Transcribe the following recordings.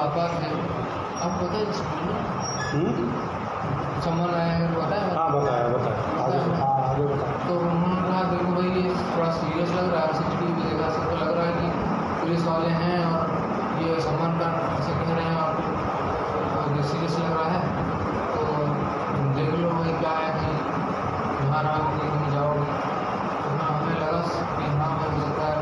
आपात है, आप बताइए सम्मान आया है, बताया? हाँ बताया आगे बताया। तो उन्होंने कहा देखो भाई ये थोड़ा सीरियस लग रहा है, CCTV देखा से तो लग रहा है कि पुलिस वाले हैं और ये सम्मान का ऐसे कह रहे हैं और सीरियस लग रहा है, तो देख लो भाई क्या है, कहीं बाहर आओगे कहीं जाओगे। तो हाँ हमें लगा कि हाँ भाई हो सकता है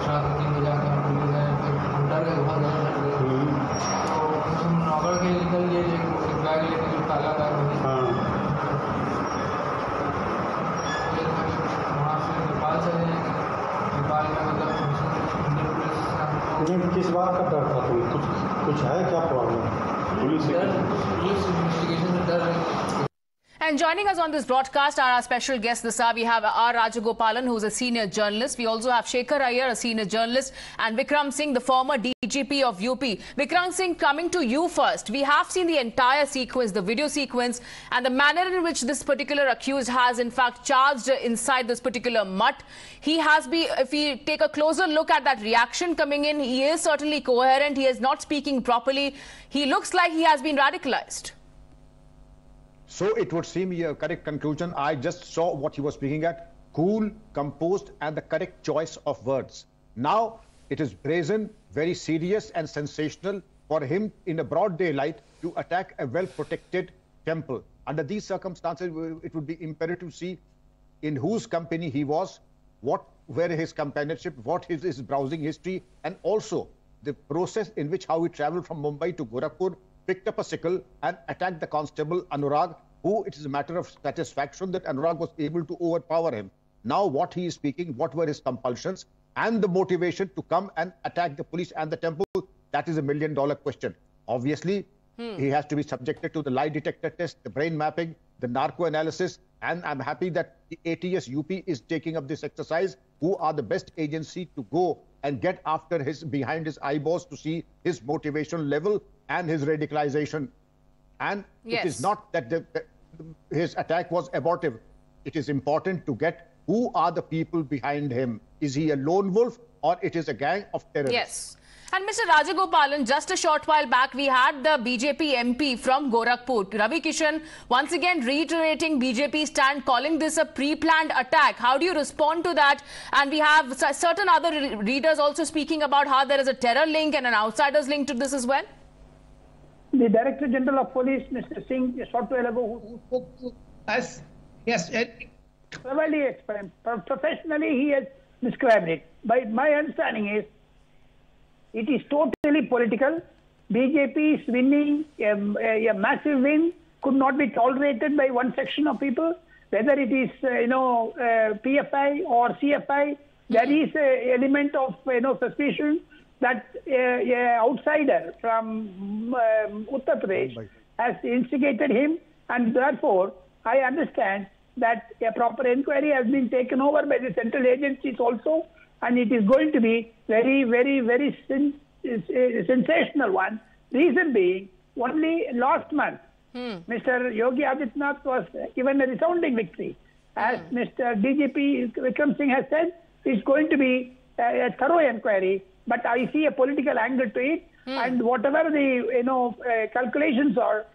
शायद 3 बजे आकर पुलिस है, फिर हम डर गए, बहुत ज़्यादा डर गए। तो हम नौकर के निकल गए, एक बैग लेके जो काला बैग वही चले जाएंगे। नेपाल में मतलब किस बात का डर था तुम्हें? कुछ है क्या प्रॉब्लम? पुलिस इन्वेस्टिगेशन से डर है। And joining us on this broadcast are our special guests this hour. We have R. Rajagopalan, who is a senior journalist. We also have Shekhar Iyer, a senior journalist, and Vikram Singh, the former DGP of UP. Vikram Singh, coming to you first. We have seen the entire sequence, the video sequence, and the manner in which this particular accused has, in fact, charged inside this particular mutt. He has been, if we take a closer look at that reaction coming in, he is certainly coherent. He is not speaking properly. He looks like he has been radicalized. So it would seem a correct conclusion. I just saw what he was speaking at. Cool, composed, and the correct choice of words. Now it is brazen, very serious and sensational for him in a broad daylight to attack a well-protected temple. Under these circumstances, it would be imperative to see in whose company he was, what were his companionship, what is his browsing history, and also the process in which how he traveled from Mumbai to Gorakhpur, picked up a sickle and attacked the constable Anurag, who it is a matter of satisfaction that Anurag was able to overpower him. Now what he is speaking, what were his compulsions and the motivation to come and attack the police and the temple, that is $1 million question. Obviously, he has to be subjected to the lie detector test, the brain mapping, the narco analysis, and I'm happy that the ATS UP is taking up this exercise, who are the best agency to go and get after his behind his eyeballs to see his motivation level and his radicalization. And yes, it is not that his attack was abortive. It is important to get who are the people behind him. Is he a lone wolf or it is a gang of terrorists? Yes. And Mr. Rajagopalan, just a short while back, we had the BJP MP from Gorakhpur, Ravi Kishan, once again reiterating BJP stand, calling this a pre-planned attack. How do you respond to that? And we have certain other readers also speaking about how there is a terror link and an outsider's link to this as well. The Director General of Police, Mr. Singh, a short while ago, who spoke to us, yes, cleverly explained. Professionally, he has described it. But my understanding is, it is totally political. BJP is winning a massive win, could not be tolerated by one section of people. Whether it is, PFI or CFI, there is an element of, suspicion that an outsider from Uttar Pradesh has instigated him, and therefore I understand that a proper inquiry has been taken over by the central agencies also, and it is going to be very, very, very sensational one. Reason being, only last month, Mr. Yogi Adityanath was given a resounding victory. As Mr. DGP Vikram Singh has said, it's going to be a thorough inquiry, but I see a political angle to it, and whatever the calculations are,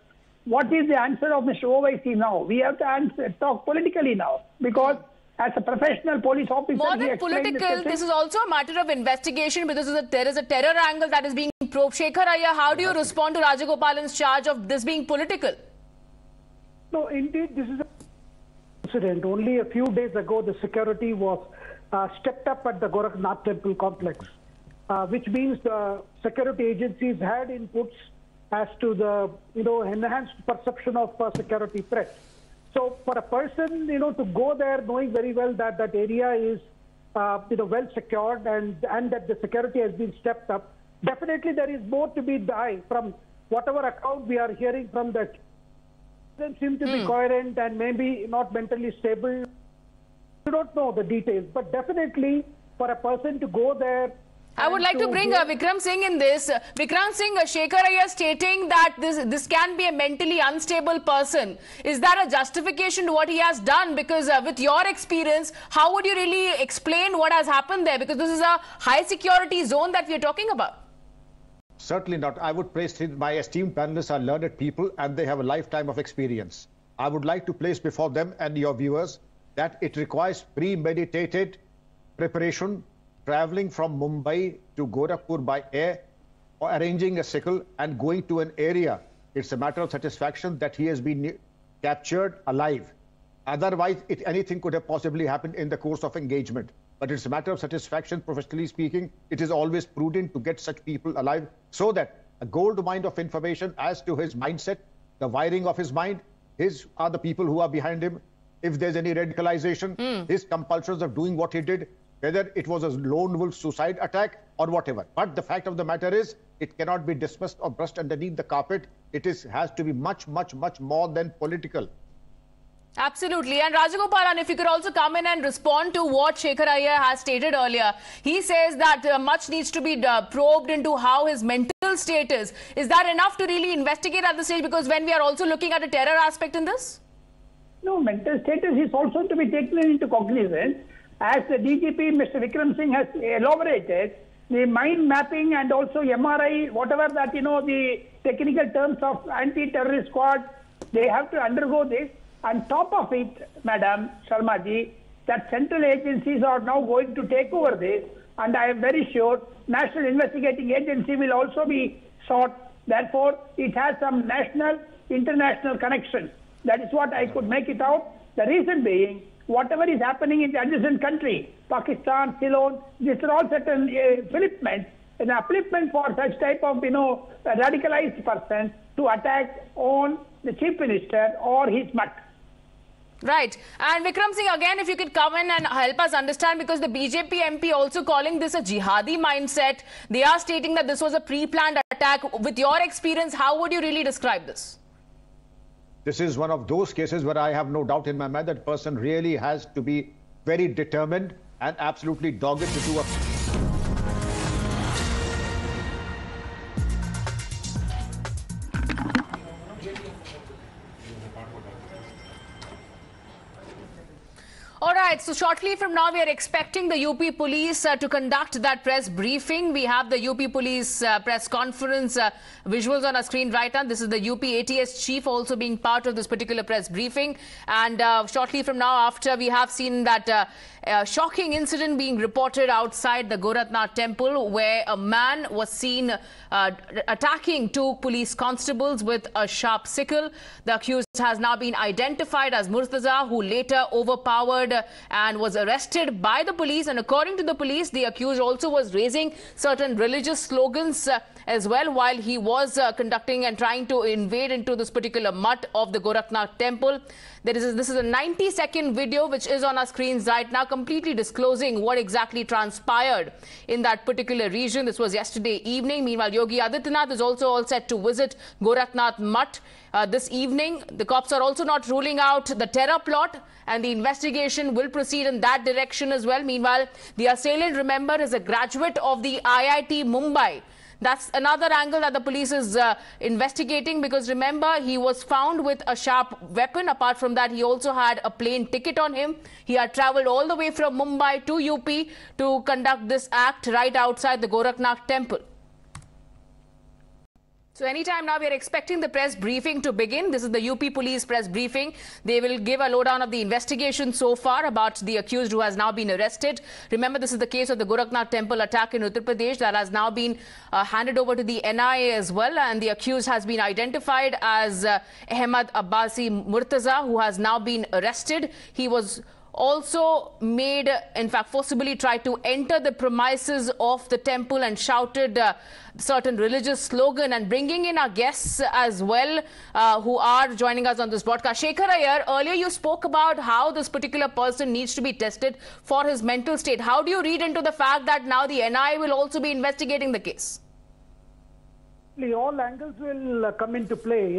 what is the answer of Mr. Owaisi now? We have to talk politically now, because as a professional police officer, more than political, this is also a matter of investigation, because there is a terror angle that is being probed. Shekhar Iyer, how do you respond to Rajagopalan's charge of this being political? No, indeed, this is an incident. Only a few days ago, the security was stepped up at the Gorakhnath Temple complex, which means the security agencies had inputs as to the enhanced perception of security threat. So for a person to go there knowing very well that that area is well secured and that the security has been stepped up, definitely there is more to be done. From whatever account we are hearing from the doesn't seem to be coherent and maybe not mentally stable. We don't know the details, but definitely for a person to go there. I would like to bring Vikram Singh in this. Vikram Singh, Shekhar Iyer stating that this can be a mentally unstable person. Is that a justification to what he has done? Because with your experience, how would you really explain what has happened there? Because this is a high security zone that we are talking about. Certainly not. I would place my esteemed panelists are learned people and they have a lifetime of experience. I would like to place before them and your viewers that it requires premeditated preparation, traveling from Mumbai to Gorakhpur by air, or arranging a sickle and going to an area. It's a matter of satisfaction that he has been captured alive. Otherwise, anything could have possibly happened in the course of engagement. But it's a matter of satisfaction, professionally speaking. It is always prudent to get such people alive so that a gold mine of information as to his mindset, the wiring of his mind, are the people who are behind him. If there's any radicalization, his compulsions of doing what he did, whether it was a lone wolf suicide attack or whatever. But the fact of the matter is, it cannot be dismissed or brushed underneath the carpet. It has to be much, much, much more than political. Absolutely. And Rajagopalan, if you could also come in and respond to what Shekhar Iyer has stated earlier. He says that much needs to be probed into how his mental state is. Is that enough to really investigate at this stage? Because when we are also looking at a terror aspect in this? No, mental status is also to be taken into cognizance. As the DGP, Mr. Vikram Singh, has elaborated, the mind mapping and also MRI, whatever that, the technical terms of anti-terrorist squad, they have to undergo this. On top of it, Madam Sharma ji, that central agencies are now going to take over this, and I am very sure National Investigating Agency will also be sought. Therefore, it has some national, international connections. That is what I could make it out. The reason being, whatever is happening in the adjacent country, Pakistan, Ceylon, these are all certain upliftments, an upliftment for such type of, radicalized person to attack on the Chief Minister or his mutt. Right. And Vikram Singh, again, if you could come in and help us understand, because the BJP MP also calling this a jihadi mindset. They are stating that this was a pre-planned attack. With your experience, how would you really describe this? This is one of those cases where I have no doubt in my mind that person really has to be very determined and absolutely dogged to do a... All right, so shortly from now, we are expecting the UP police to conduct that press briefing. We have the UP police press conference visuals on our screen right now. This is the UP ATS chief also being part of this particular press briefing. And shortly from now, after we have seen that shocking incident being reported outside the Gorakhnath temple, where a man was seen attacking two police constables with a sharp sickle. The accused has now been identified as Murtaza, who later overpowered and was arrested by the police. And according to the police, the accused also was raising certain religious slogans as well while he was conducting and trying to invade into this particular mutt of the Gorakhnath temple. This is a 90-second video which is on our screens right now, completely disclosing what exactly transpired in that particular region. This was yesterday evening. Meanwhile, Yogi Adityanath is also all set to visit Gorakhnath mutt this evening. The cops are also not ruling out the terror plot, and the investigation will proceed in that direction as well. Meanwhile, the assailant, remember, is a graduate of the IIT Mumbai. That's another angle that the police is investigating, because remember, he was found with a sharp weapon. Apart from that, he also had a plane ticket on him. He had travelled all the way from Mumbai to UP to conduct this act right outside the Gorakhnath temple. So anytime now we are expecting the press briefing to begin. This is the UP police press briefing. They will give a lowdown of the investigation so far about the accused who has now been arrested. Remember, this is the case of the Gorakhnath temple attack in Uttar Pradesh that has now been handed over to the NIA as well. And the accused has been identified as Ahmad Abbasi Murtaza, who has now been arrested. He was also made, in fact, forcibly tried to enter the premises of the temple and shouted certain religious slogan. And bringing in our guests as well who are joining us on this broadcast. Shekhar Iyer, earlier you spoke about how this particular person needs to be tested for his mental state. How do you read into the fact that now the NIA will also be investigating the case? All angles will come into play,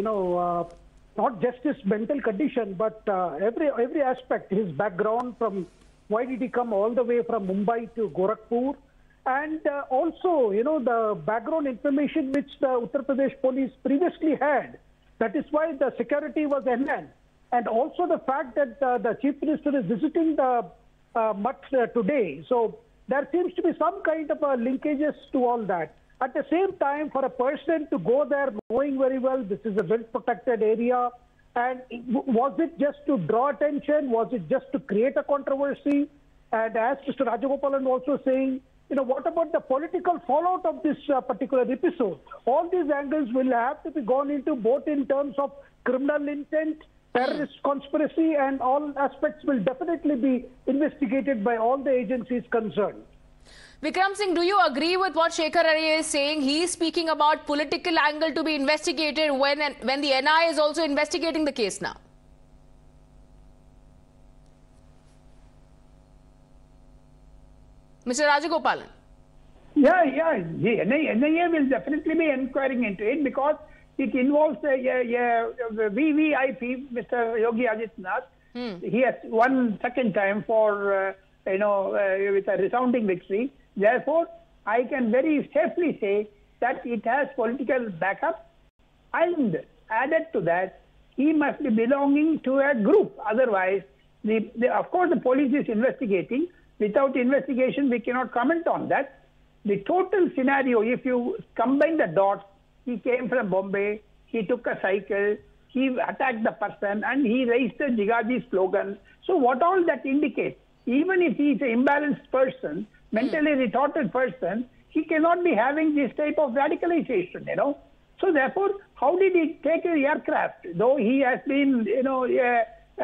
not just his mental condition, but every aspect, his background, from why did he come all the way from Mumbai to Gorakhpur, and also, the background information which the Uttar Pradesh police previously had. That is why the security was enhanced. And also the fact that the Chief Minister is visiting the mutt today. So there seems to be some kind of linkages to all that. At the same time, for a person to go there knowing very well this is a well-protected area, and was it just to draw attention? Was it just to create a controversy? And as Mr. Rajagopalan also saying, what about the political fallout of this particular episode? All these angles will have to be gone into, both in terms of criminal intent, terrorist conspiracy, and all aspects will definitely be investigated by all the agencies concerned. Vikram Singh, do you agree with what Shekhar Arya is saying? He is speaking about political angle to be investigated when the NIA is also investigating the case now. Mr. Rajagopalan. Yeah. The NIA will definitely be inquiring into it because it involves VVIP, Mr. Yogi Adityanath. He has won second time for, with a resounding victory. Therefore, I can very safely say that it has political backup. And added to that, he must be belonging to a group. Otherwise, of course, the police is investigating. Without investigation, we cannot comment on that. The total scenario, if you combine the dots, he came from Bombay, he took a cycle, he attacked the person, and he raised the Jigaji slogan. So what all that indicates? Even if he is an imbalanced person, mentally retarded person, he cannot be having this type of radicalization, So therefore, how did he take an aircraft? Though he has been,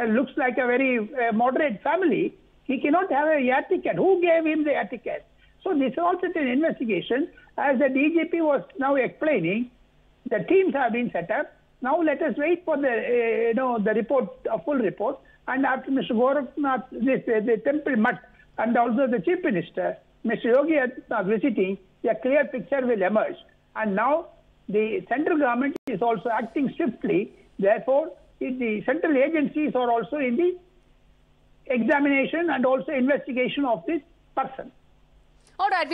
looks like a very moderate family, he cannot have an air ticket. Who gave him the air ticket? So this is also an investigation. As the DGP was now explaining, the teams have been set up. Now let us wait for the, the report, a full report. And after Mr. Gorakhnath, the Temple Mutt, and also the Chief Minister, Mr. Yogi Adityanath visiting, a clear picture will emerge. And now the central government is also acting swiftly. Therefore, the central agencies are also in the examination and also investigation of this person. All right.